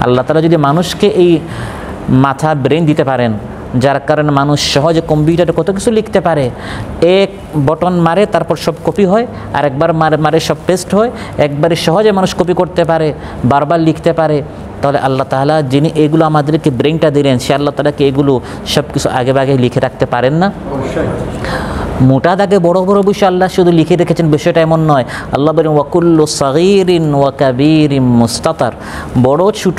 আল্লাহ তাআলা যদি মানুষকে এই মাথা ব্রেন দিতে পারেন, যার কারণে মানুষ সহজে কম্পিউটারে কত কিছু লিখতে পারে, এক বটন মারে তারপর সব কপি হয়, আর একবার মারে সব পেস্ট হয়, একবারে সহজে মানুষ কপি করতে পারে, বারবার লিখতে পারে, তাহলে আল্লাহ তাআলা যিনি এগুলো আমাদেরকে ব্রেনটা দিলেন, সে আল্লাহ তাআলাকে এগুলো সব কিছু আগে লিখে রাখতে পারেন না? মোটা দাগে বড় বড় বিষয় আল্লাহ শুধু লিখে রেখেছেন, বিষয়টা এমন নয়। আল্লাহ বলেন ওয়াকুল্লু সাগীরিন ওয়া কাবীরিন মুস্তাতার, বড় ছোট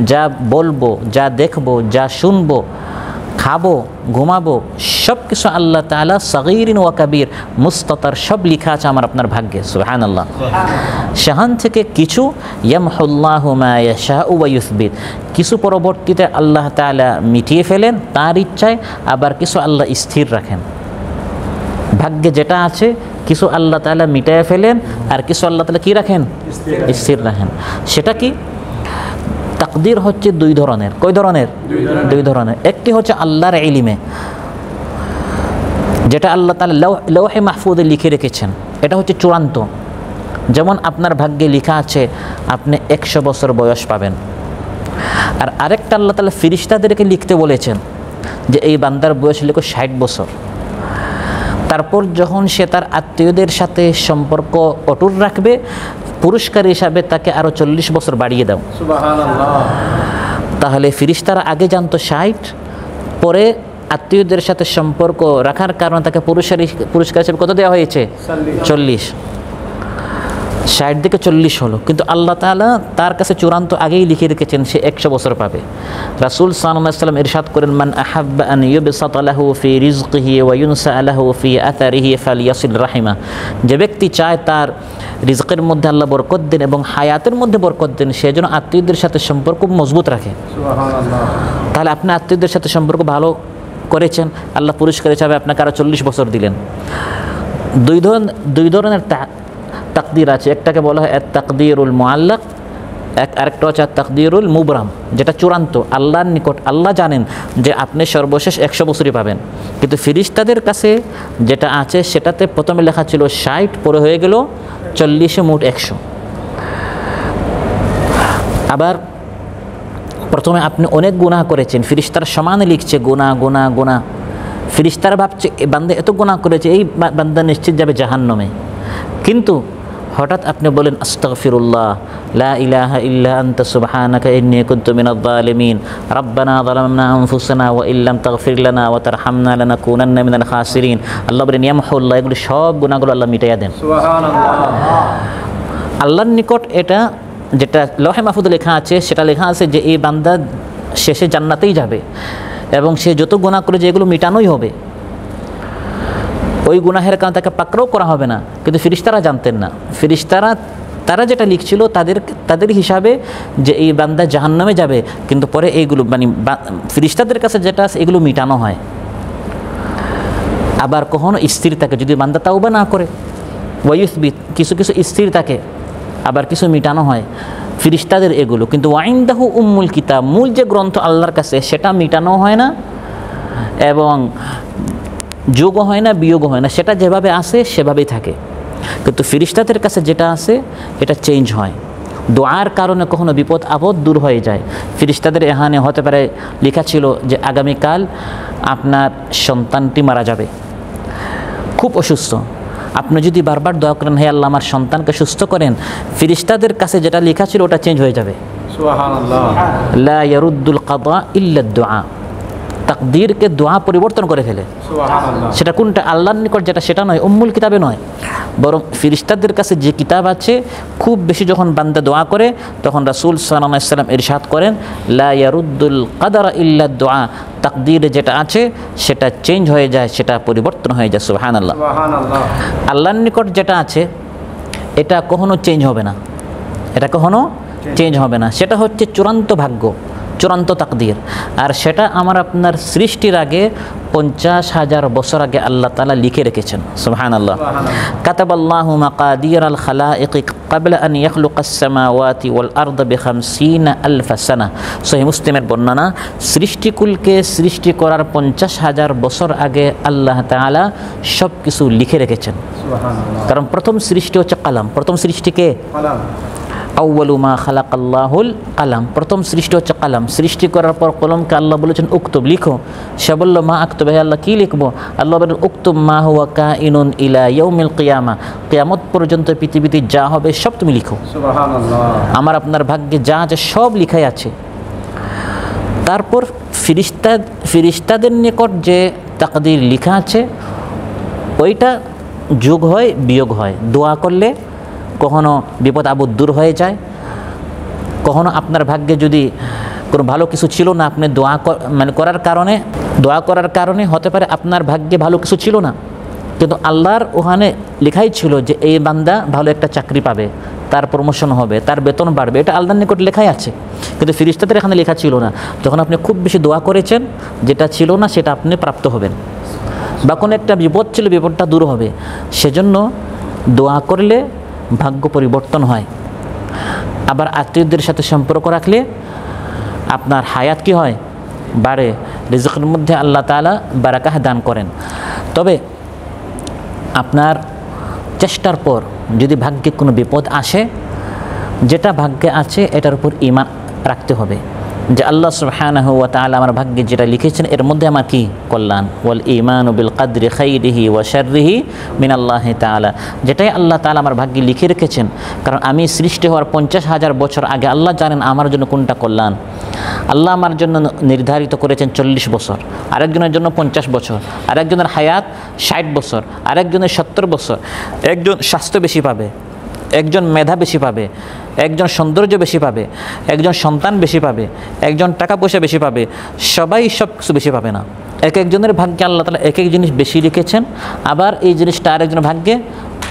যা বলবো, যা দেখবো, যা শুনবো, খাবো, ঘুমাবো, সব কিছু আল্লাহ তাআলা সাগীরিন ওয়া কাবীর মুস্তাতার সব লেখা আছে আমার আপনার ভাগ্যে। সুবহানাল্লাহ। সেখান থেকে কিছু ইয়ামহুল্লাহু মা ইয়াশাউ ওয়া ইউসবিত, কিছু পরবর্তীতে আল্লাহ তাআলা মিটিয়ে ফেলেন তার ইচ্ছায়, আবার কিছু আল্লাহ স্থির রাখেন। ভাগ্যে যেটা আছে কিছু আল্লাহ তাআলা মিটায়ে ফেলেন, আর কিছু আল্লাহ তাআলা কি রাখেন? স্থির রাখেন। সেটা কি? তাকদীর হচ্ছে দুই ধরনের। কয় ধরনের? দুই ধরনের। একটি হচ্ছে আল্লাহর ইলমে, যেটা আল্লাহ তাআলা লৌহে মাহফুজে লিখে রেখেছেন, এটা হচ্ছে চূড়ান্ত। যেমন আপনার ভাগ্যে লেখা আছে আপনি 100 বছর বয়স পাবেন। আর আরেকটা আল্লাহ তাআলা ফেরেশতাদেরকে লিখতে বলেছেন যে এই বান্দার বয়স লিখো 60 বছর। তারপর যখন সে তার আত্মীয়দের সাথে সম্পর্ক অটুট রাখবে, পুরস্কার হিসাবে তাকে আরও 40 বছর বাড়িয়ে দাও। সুবহানাল্লাহ। তাহলে ফেরেশতারা আগে জানতো 60, পরে আত্মীয়দের সাথে সম্পর্ক রাখার কারণে তাকে পুরস্কার হিসেবে কত দেওয়া হয়েছে? 40। 60 থেকে 40 হলো, কিন্তু আল্লাহ তাআলা তার কাছে চূড়ান্ত আগেই লিখে রেখেছেন সে 100 বছর পাবে। রাসূল সাল্লাল্লাহু আলাইহি ওয়াসাল্লাম ইরশাদ করেন, মান আহাব্বা আন ইউবসাতা লাহু ফি রিজকিহি ওয়া ইউনসা লাহু ফি আথারিহি ফালিয়াসিল রাহিমা, যে ব্যক্তি চায় তার রিজকের মধ্যে আল্লাহ বরকত দেন এবং হায়াতের মধ্যে বরকত দেন, সে যেন আত্মীয়দের সাথে সম্পর্ক মজবুত রাখে। সুবহানাল্লাহ। তাহলে আপনি আত্মীয়দের সাথে সম্পর্ক ভালো করেছেন, আল্লাহ পুরস্কার হিসাবে আপনাকে আরও 40 বছর দিলেন। দুই ধরনের তাকদীর আছে। একটাকে বলা হয় তাকদীরুল মুআল্লাক, আরেকটা হচ্ছে তাকদীরুল মুবরাম, যেটা চূড়ান্ত। আল্লাহর নিকট আল্লাহ জানেন যে আপনি সর্বশেষ 100 বছরই পাবেন, কিন্তু ফেরেশতাদের কাছে যেটা আছে সেটাতে প্রথমে লেখা ছিল 60, পরে হয়ে গেল 40, মোট 100। আবার প্রথমে আপনি অনেক গুনাহ করেছেন, ফেরেশতারা সমানে লিখছে গুনাহ। ফেরেশতারা ভাবছে এই বান্দা এত গুনাহ করেছে, এই বান্দা নিশ্চিত যাবে জাহান্নামে। কিন্তু হঠাৎ আপনি বলেন আস্তাগফিরুল্লাহ, লা ইলাহা ইল্লা আনতা সুবহানাকা ইন্নী কুনতু মিনাজ জালিমিন, রাব্বানা যালামনা আনফুসানা ওয়া ইল্লাম তাগফির লানা ওয়া তারহামনা লানাকুনান্না মিনাল খাসিরিন। আল্লাহ বলেন ইয়ামহুল্লাহ, এগুলো সব গুনাহগুলো আল্লাহ মিটাইয়া দেন। সুবহানাল্লাহ। আল্লাহর নিকট এটা যেটা লৌহে মাহফুজে লেখা আছে, সেটা লেখা আছে যে এই বান্দা শেষে জান্নাতেই যাবে এবং সে যত গুনাহ করে যে এগুলো মিটানোই হবে, ওই গুনাহের কারণে তাকে পাকড়াও করা হবে না। কিন্তু ফেরেশতারা জানতেন না। ফেরেশতারা তারা যেটা লিখছিল তাদের হিসাবে যে এই বান্দা জাহান্নামে যাবে, কিন্তু পরে এইগুলো মানে ফেরেশতাদের কাছে যেটা আছে এগুলো মিটানো হয়। আবার কখনো স্থির থাকে, যদি বান্দা তাওবা না করে, ওয়ায়ুসবিত, কিছু স্থির থাকে, আবার কিছু মিটানো হয় ফেরেশতাদের এগুলো। কিন্তু ওয়াইনদাহু উম্মুল কিতাব, মূল যে গ্রন্থ আল্লাহর কাছে, সেটা মিটানো হয় না এবং যোগ হয় না, বিয়োগ হয় না, সেটা যেভাবে আসে সেভাবেই থাকে। কিন্তু ফেরেশতাদের কাছে যেটা আছে এটা চেঞ্জ হয়। দোয়ার কারণে কখনো বিপদ আপদ দূর হয়ে যায়। ফেরেশতাদের এখানে হতে পারে লেখা ছিল যে আগামীকাল আপনার সন্তানটি মারা যাবে, খুব অসুস্থ। আপনি যদি বারবার দোয়া করেন, হে আল্লাহ আমার সন্তানকে সুস্থ করেন, ফেরেশতাদের কাছে যেটা লেখা ছিল ওটা চেঞ্জ হয়ে যাবে। সুবহানাল্লাহ। লা ইয়ারুদ্দুল কাদা ইল্লা দুআ। তাকদীরকে দোয়া পরিবর্তন করে ফেলে। সেটা কোনটা? আল্লাহর নিকট যেটা, সেটা নয়, উম্মুল কিতাবে নয়, বরং ফিরিস্তাদের কাছে যে কিতাব আছে, খুব বেশি যখন বান্দা দোয়া করে তখন রাসূল সাল্লাল্লাহু আলাইহি ওয়াসাল্লাম ইরশাদ করেন, লা ইয়ারুদ্দুল কাদারা ইল্লা দুআ, তাকদীরে যেটা আছে সেটা চেঞ্জ হয়ে যায়, সেটা পরিবর্তন হয়ে যায়। সুবহানাল্লাহ। আল্লাহর নিকট যেটা আছে এটা কখনো চেঞ্জ হবে না, এটা কখনো চেঞ্জ হবে না। সেটা হচ্ছে চূড়ান্ত ভাগ্য, চূড়ান্ত তাকদীর। আর সেটা আমার আপনার সৃষ্টির আগে 50,000 বছর আগে আল্লাহ তাআলা লিখে রেখেছেন। সুবহানাল্লাহ। কাতাবাল্লাহু মাকাদিরাল খালাইকি ক্বাবলা আন ইয়াখলুকাস সামাওয়াতি ওয়াল আরদা বি50,000 সানা। সহিহ মুসলিমের বর্ণনা, সৃষ্টিকুলকে সৃষ্টি করার 50,000 বছর আগে আল্লাহ তাআলা সব কিছু লিখে রেখেছেন। সুবহানাল্লাহ। কারণ প্রথম সৃষ্টি হচ্ছে কালাম। প্রথম সৃষ্টিকে কালাম, আউয়ালু মা খালাকাল্লাহুল কালাম, প্রথম সৃষ্টি হচ্ছে কালাম। সৃষ্টি করার পর কলমকে আল্লাহ বলেছেন উক্তুব, লিখো। সে বলল মা আক্তুব, হে আল্লাহ কী লিখবো? আল্লাহ বলেন উক্তুব মা হুয়া কাইনুন ইলা ইয়াউমিল কিয়ামা, কিয়ামত পর্যন্ত পৃথিবীতে যা হবে সব তুমি লিখো। সুবহানাল্লাহ। আমার আপনার ভাগ্যে যা আছে সব লিখাই আছে। তারপর ফিরিস্তাদের নিকট যে তাকদীর লিখা আছে ওইটা যোগ হয় বিয়োগ হয়। দোয়া করলে কখনো বিপদ আপদ দূর হয়ে যায়, কখনো আপনার ভাগ্যে যদি কোনো ভালো কিছু ছিল না, আপনি দোয়া করার কারণে হতে পারে আপনার ভাগ্যে ভালো কিছু ছিল না, কিন্তু আল্লাহর ওখানে লেখাই ছিল যে এই বান্দা ভালো একটা চাকরি পাবে, তার প্রমোশন হবে, তার বেতন বাড়বে, এটা আল্লাহর নিকট লেখাই আছে। কিন্তু ফেরেশতাদের এখানে লেখা ছিল না। যখন আপনি খুব বেশি দোয়া করেছেন, যেটা ছিল না সেটা আপনি প্রাপ্ত হবেন, বা কোনো একটা বিপদ ছিল বিপদটা দূর হবে। সেজন্য দোয়া করলে ভাগ্য পরিবর্তন হয়। আবার আত্মীয়দের সাথে সম্পর্ক রাখলে আপনার হায়াত কি হয়? বাড়ে। রিজকের মধ্যে আল্লাহ তাআলা বারাকাহ দান করেন। তবে আপনার চেষ্টার পর যদি ভাগ্যে কোনো বিপদ আসে, যেটা ভাগ্যে আছে এটার উপর ঈমান রাখতে হবে যে আল্লাহ সুবহানাহু ওয়া তাআলা আমার ভাগ্যে যেটা লিখেছেন এর মধ্যে আমার কি কল্যাণ। ওয়াল ঈমানু বিল কদরি খাইরিহি ওয়া শাররিহি মিনাল্লাহি তাআলা, যেটাই আল্লাহ তাআলা আমার ভাগ্যে লিখে রেখেছেন। কারণ আমি সৃষ্টি হওয়ার 50,000 বছর আগে আল্লাহ জানেন আমার জন্য কোনটা কল্যাণ। আল্লাহ আমার জন্য নির্ধারিত করেছেন 40 বছর, আরেকজনের জন্য 50 বছর, আরেকজনের হায়াত 60 বছর, আরেকজনের 70 বছর। একজন স্বাস্থ্য বেশি পাবে, একজন মেধা বেশি পাবে, একজন সৌন্দর্য বেশি পাবে, একজন সন্তান বেশি পাবে, একজন টাকা পয়সা বেশি পাবে। সবাই সব কিছু বেশি পাবে না। এক একজনের ভাগ্যে আল্লাহ তাআলা এক এক জিনিস বেশি রেখেছেন, আবার এই জিনিসটা আরেকজনের ভাগ্যে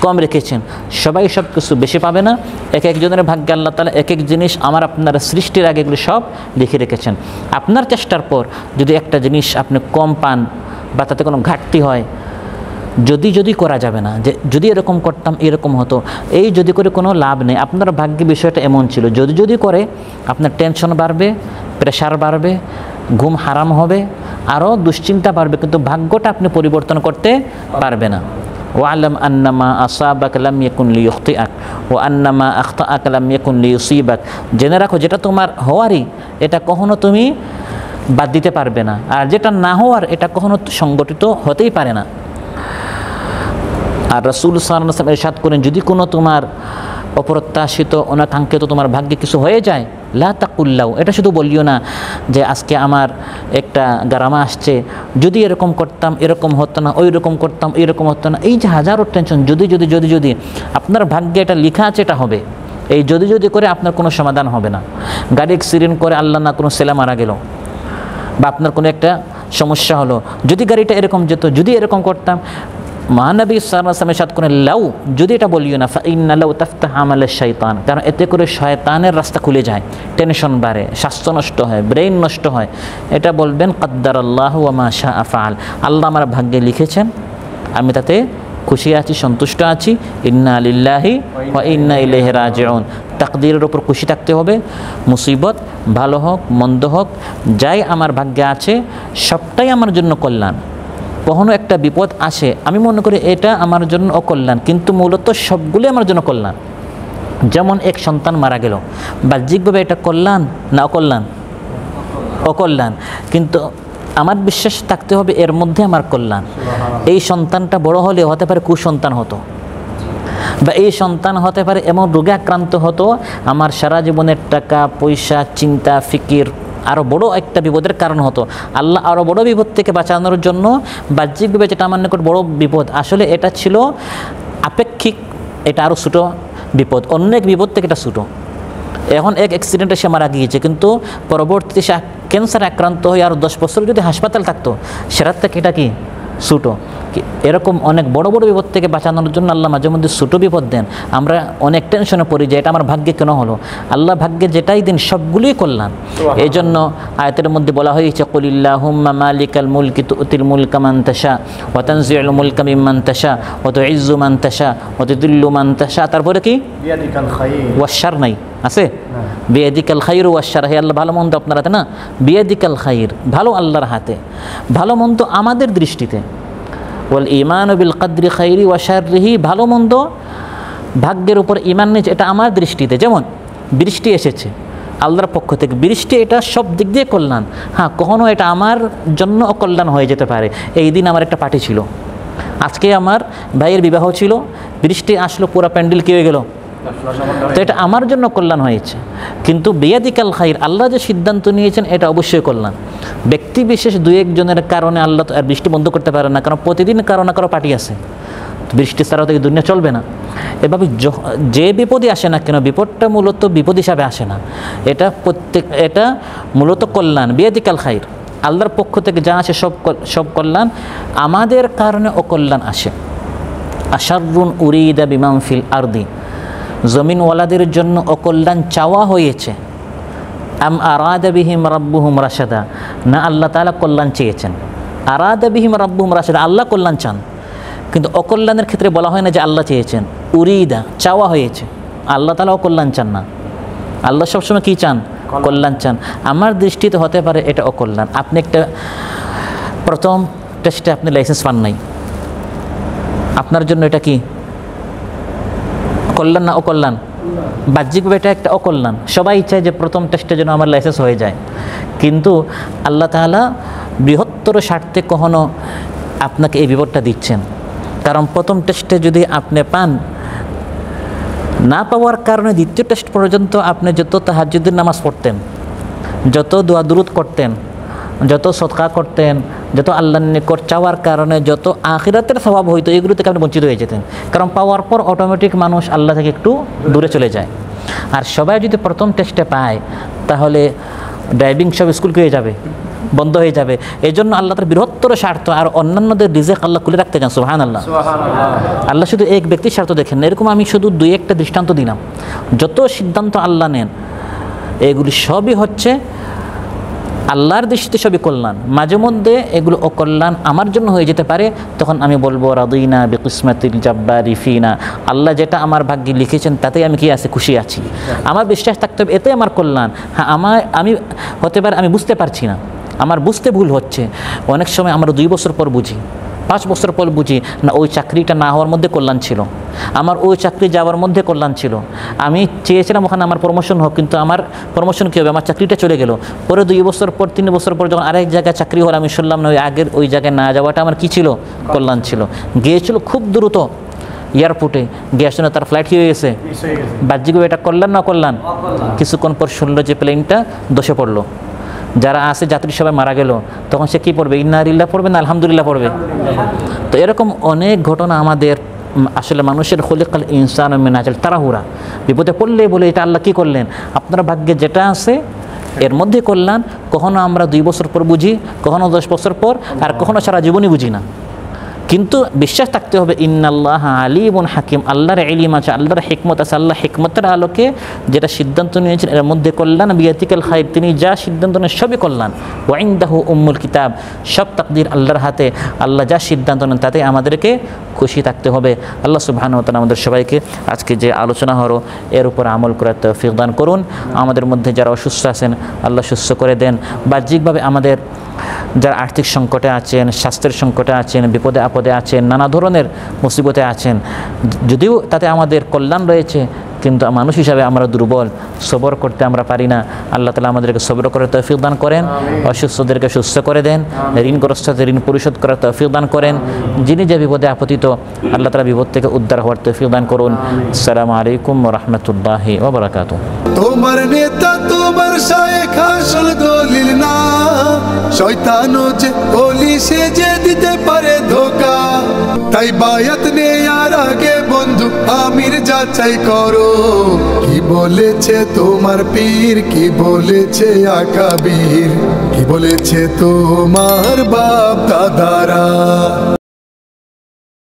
কম রেখেছেন। সবাই সব কিছু বেশি পাবে না। এক একজনের ভাগ্যে আল্লাহ তাআলা এক এক জিনিস আমার আপনার সৃষ্টির আগে এগুলো সব লিখে রেখেছেন। আপনার চেষ্টার পর যদি একটা জিনিস আপনি কম পান বা তাতে কোনো ঘাটতি হয়, যদি করা যাবে না যে যদি এরকম করতাম এরকম হতো, এই যদি করে কোনো লাভ নেই। আপনার ভাগ্যে বিষয়টা এমন ছিল, যদি করে আপনার টেনশন বাড়বে, প্রেশার বাড়বে, ঘুম হারাম হবে, আরও দুশ্চিন্তা বাড়বে, কিন্তু ভাগ্যটা আপনি পরিবর্তন করতে পারবে না। ওয়ালাম আন্নামা আসাবাক লাম ইয়াকুন লিইখতিআক ওয়া আন্নামা আখতাআক লাম ইয়াকুন লিইসিবাক, জেনে রাখো যেটা তোমার হওয়ারই এটা কখনো তুমি বাদ দিতে পারবে না, আর যেটা না হওয়ার এটা কখনো সংগঠিত হতেই পারে না। আর রাসূল সাল্লাল্লাহু আলাইহি ওয়াসাল্লাম ইরশাদ করেন, যদি কোনো তোমার অপ্রত্যাশিত অনাকাঙ্ক্ষিত তোমার ভাগ্যে কিছু হয়ে যায়, লা তাকুল্লাউ, এটা শুধু বলিও না যে আজকে আমার একটা গারামা আসছে, যদি এরকম করতাম এরকম হতো না, ওই রকম করতাম এরকম হতো না। এই যে হাজারো টেনশন, যদি আপনার ভাগ্যে এটা লেখা আছে এটা হবে, এই যদি করে আপনার কোনো সমাধান হবে না। গাড়ি অ্যাক্সিডেন্ট করে আল্লাহ না কোনো ছেলে মারা গেল, বা আপনার কোনো একটা সমস্যা হলো, যদি গাড়িটা এরকম যেত, যদি এরকম করতাম। মহানবী সাল্লাল্লাহু আলাইহি ওয়াসাল্লাম ইরশাদ করেন, লাউ, যদি এটা বলিও না, ফাইন্না লাউ তাফতাহু আমাল শাইতান, কারণ এতে করে শয়তানের রাস্তা খুলে যায়, টেনশন বাড়ে, স্বাস্থ্য নষ্ট হয়, ব্রেইন নষ্ট হয়। এটা বলবেন কদ্দারাল্লাহু ওয়া মা শাআ ফাআল, আল্লাহ আমার ভাগ্যে লিখেছেন, আমি তাতে খুশি আছি, সন্তুষ্ট আছি। ইন্না লিল্লাহি ওয়া ইন্না ইলাইহি রাজিউন, তাকদীরের উপর খুশি থাকতে হবে। মুসিবত ভালো হোক মন্দ হোক, যাই আমার ভাগ্যে আছে সবটাই আমার জন্য কল্যাণ। কখনো একটা বিপদ আসে, আমি মনে করি এটা আমার জন্য অকল্যাণ, কিন্তু মূলত সবগুলি আমার জন্য কল্যাণ। যেমন এক সন্তান মারা গেল, বাহ্যিকভাবে এটা কল্যাণ না অকল্যাণ? অকল্যাণ, কিন্তু আমার বিশ্বাস থাকতে হবে এর মধ্যে আমার কল্যাণ। এই সন্তানটা বড় হলে হতে পারে কুসন্তান হতো, বা এই সন্তান হতে পারে এমন রোগে আক্রান্ত হতো আমার সারা জীবনের টাকা পয়সা চিন্তা ফিকির আরও বড় একটা বিপদের কারণ হতো। আল্লাহ আরও বড় বিপদ থেকে বাঁচানোর জন্য বাহ্যিকভাবে যেটা আমার নিকট বড় বিপদ, আসলে এটা ছিল আপেক্ষিক, এটা আরও ছোটো বিপদ, অন্য এক বিপদ থেকে এটা ছোটো। এখন এক অ্যাক্সিডেন্টে সে মারা গিয়েছে, কিন্তু পরবর্তীতে সে ক্যান্সারে আক্রান্ত হয়ে আরও 10 বছর যদি হাসপাতাল থাকতো, সেটার থেকে এটা কি ছোটো। এরকম অনেক বড় বড় বিপদ থেকে বাঁচানোর জন্য আল্লাহ মাঝে মধ্যে ছোটো বিপদ দেন। আমরা অনেক টেনশনে পড়ি যে এটা আমার ভাগ্যে কেন হলো। আল্লাহ ভাগ্যে যেটাই দিন সবগুলোই কল্যাণ। এই জন্য আয়াতের মধ্যে বলা হয়েছে, কুলিল্লাহুম্মা মালিকাল মুলকি তুতিল মুলকা মান তাশা ওয়া তানজিউল মুলকা মিম্মান তাশা ওয়া তুইজ্জু মান তাশা ওয়া তুযিল্লু মান তাশা। তারপরে কি বিয়াদিকাল খায়র, ওয়াশার নাই আছে, বিয়াদিকাল খায়র ওয়াশার। হে আল্লাহ, ভালো মন্দ আপনার হাতে না, বিয়াদিকাল খায়র, ভালো আল্লাহর হাতে, ভালো মন্দ আমাদের দৃষ্টিতে। ওয়াল ঈমানু বিল কদরি খায়রি ওয়া শাররিহি, ভালো মন্দ ভাগ্যের উপর ঈমান নেই, এটা আমার দৃষ্টিতে। যেমন বৃষ্টি এসেছে আল্লাহর পক্ষ থেকে, বৃষ্টি এটা সব দিক দিয়ে কল্যাণ। হ্যাঁ, কখনো এটা আমার জন্য অকল্যাণ হয়ে যেতে পারে। এই দিন আমার একটা পার্টি ছিল, আজকে আমার ভাইয়ের বিবাহ ছিল, বৃষ্টি আসলো, পুরো প্যান্ডেল কি হয়ে গেল, তো এটা আমার জন্য কল্যাণ হয়েছে। কিন্তু বিয়াদিকাল খায়র, আল্লাহ যে সিদ্ধান্ত নিয়েছেন এটা অবশ্যই কল্যাণ। ব্যক্তি বিশেষ দুই একজনের কারণে আল্লাহ তো আর বৃষ্টি বন্ধ করতে পারে না, কারণ প্রতিদিন কারো না কারো পার্টি আছে, বৃষ্টি ছাড়াও থেকে দুনিয়া চলবে না। এভাবে যে বিপদই আসে না কেন, বিপদটা মূলত বিপদ হিসাবে আসে না, এটা মূলত কল্যাণ। বিয়াদিকাল খায়র, আল্লাহর পক্ষ থেকে যা আসে সব কল্যাণ, আমাদের কারণে অকল্যাণ আসে। আশাররুন উরিদা বিমান ফিল আরদি, জমিনওয়ালাদের জন্য অকল্যাণ চাওয়া হয়েছে। আম আরাদা বিহিম রাব্বুহুম রাশাদা, না আল্লাহ তাআলা কল্যাণ চেয়েছেন। আরাদা বিহিম রাব্বুহুম রাশাদা, আল্লাহ কল্যাণ চান, কিন্তু অকল্যাণের ক্ষেত্রে বলা হয় না যে আল্লাহ চেয়েছেন। উরিদা, চাওয়া হয়েছে, আল্লাহ তাআলা অকল্যাণ চান না। আল্লাহ সবসময় কী চান? কল্যাণ চান। আমার দৃষ্টিতে হতে পারে এটা অকল্যাণ। আপনি একটা প্রথম টেস্টে আপনি লাইসেন্স পান নাই, আপনার জন্য এটা কি কল্যাণ না অকল্যাণ? বাহ্যিকভাবে এটা একটা অকল্যাণ। সবাই চায় যে প্রথম টেস্টে যেন আমার লাইসেন্স হয়ে যায়, কিন্তু আল্লাহ তাআলা বৃহত্তর স্বার্থে কখনো আপনাকে এই বিপদটা দিচ্ছেন। কারণ প্রথম টেস্টে যদি আপনি পান, না পাওয়ার কারণে দ্বিতীয় টেস্ট পর্যন্ত আপনি যত তাহাজ্জুদের নামাজ পড়তেন, যত দোয়া দুরূদ করতেন, যত সদকা করতেন, যত আল্লাহর নিকট চাওয়ার কারণে যত আখিরাতের স্বভাব হইতো, এগুলো থেকে আপনি বঞ্চিত হয়ে যেতেন। কারণ পাওয়ার পর অটোমেটিক মানুষ আল্লাহ থেকে একটু দূরে চলে যায়। আর সবাই যদি প্রথম টেস্টে পায়, তাহলে ড্রাইভিং সব স্কুল হয়ে যাবে, বন্ধ হয়ে যাবে। এই জন্য আল্লাহ তার বৃহত্তর স্বার্থ আর অন্যান্যদের রিজিক আল্লাহ খুলে রাখতে চান। সুবহানাল্লাহ। আল্লাহ শুধু এক ব্যক্তির স্বার্থ দেখেন না। এরকম আমি শুধু দুই একটা দৃষ্টান্ত দিলাম। যত সিদ্ধান্ত আল্লাহ নেন, এগুলি সবই হচ্ছে আল্লাহর দৃষ্টিতে সবই কল্যাণ। মাঝে মধ্যে এগুলো অকল্যাণ আমার জন্য হয়ে যেতে পারে, তখন আমি বলবো রাদিনা বিকিসমাতিল জাব্বারি ফিনা, আল্লাহ যেটা আমার ভাগ্যে লিখেছেন তাতেই আমি কি আছে, খুশি আছি। আমার বিশ্বাস থাকতে হবে এতে আমার কল্যাণ। হ্যাঁ, আমি হতে পারে আমি বুঝতে পারছি না, আমার বুঝতে ভুল হচ্ছে। অনেক সময় আমরা 2 বছর পর বুঝি, 5 বছর পর বুঝি না ওই চাকরিটা না হওয়ার মধ্যে কল্যাণ ছিল, আমার ওই চাকরি যাওয়ার মধ্যে কল্যাণ ছিল। আমি চেয়েছিলাম ওখানে আমার প্রমোশন হোক, কিন্তু আমার প্রমোশন কী হবে, আমার চাকরিটা চলে গেল। পরে 2 বছর পর 3 বছর পর যখন আরেক জায়গায় চাকরি হল, আমি শুনলাম না ওই আগের ওই জায়গায় না যাওয়াটা আমার কী ছিল, কল্যাণ ছিল। গিয়েছিল খুব দ্রুত এয়ারপোর্টে, গিয়ে শুনে তার ফ্লাইট কী হয়ে গেছে, বাহ্যিকভাবে এটা কল্যাণ না কল্যাণ? কিছুক্ষণ পর শুনলো যে প্লেনটা ধসে পড়লো, যারা আছে যাত্রী সবাই মারা গেল, তখন সে কী পড়বে, ইন্না লিল্লাহ পড়বে না আলহামদুলিল্লাহ পড়বে? তো এরকম অনেক ঘটনা আমাদের আসলে মানুষের খলিকাল ইনসান মিন আজাল তাড়াহুড়া, বিপদে পড়লে বলে এটা আল্লাহ কী করলেন, আপনার ভাগ্যে যেটা আছে এর মধ্যে কল্যাণ। কখনো আমরা 2 বছর পর বুঝি, কখনো 10 বছর পর, আর কখনো সারা জীবনই বুঝি না। কিন্তু বিশ্বাস থাকতে হবে ইন্নাল্লাহ আলিমুন হাকিম, আল্লাহর ইলম আছে, আল্লাহর হিকমত আছে। আল্লাহ হিকমতের আলোকে যেটা সিদ্ধান্ত নিয়েছেন এর মধ্যে কল্যাণ। বিয়াতিকাল খায়র, তিনি যা সিদ্ধান্ত নেন সবই কল্যাণ। ওয়া ইনদাহু উম্মুল কিতাব, সব তাকদীর আল্লাহর হাতে। আল্লাহ যা সিদ্ধান্ত নেন তাতে আমাদেরকে খুশি থাকতে হবে। আল্লাহ সুবহানাহু ওয়া তাআলা আমাদের সবাইকে আজকে যে আলোচনা হলো এর উপর আমল করার তৌফিক দান করুন। আমাদের মধ্যে যারা অসুস্থ আছেন আল্লাহ সুস্থ করে দেন। বাহ্যিকভাবে আমাদের যারা আর্থিক সংকটে আছেন, স্বাস্থ্যের সংকটে আছেন, বিপদে আপদে আছেন, নানা ধরনের মুসিবতে আছেন, যদিও তাতে আমাদের কল্যাণ রয়েছে, কিন্তু মানুষ হিসাবে আমরা দুর্বল, সবর করতে আমরা পারি না। আল্লাহ তাআলা আমাদেরকে সবর করার তৌফিক দান করেন, অসুস্থদেরকে সুস্থ করে দেন, ঋণগ্রস্তদের ঋণ পরিশোধ করার তৌফিক দান করেন। যিনি যে বিপদে আপতিত আল্লাহ তাআলা বিপদ থেকে উদ্ধার হওয়ার তৌফিক দান করুন। আসসালামু আলাইকুম ওয়া রাহমাতুল্লাহি ওয়া বারাকাতুহু। তোমার নেতা তোমার শায়েখ আসল দলিল না, শয়তানও যে ওলি সে যে দিতে পারে ধোকা। তাই বায়াত নেয়ার আগে বন্ধু আমির যাচাই করো, কি বলেছে তোমার পীর, কি বলেছে আকাবির, কি বলেছে তোমার বাপ দাদারা।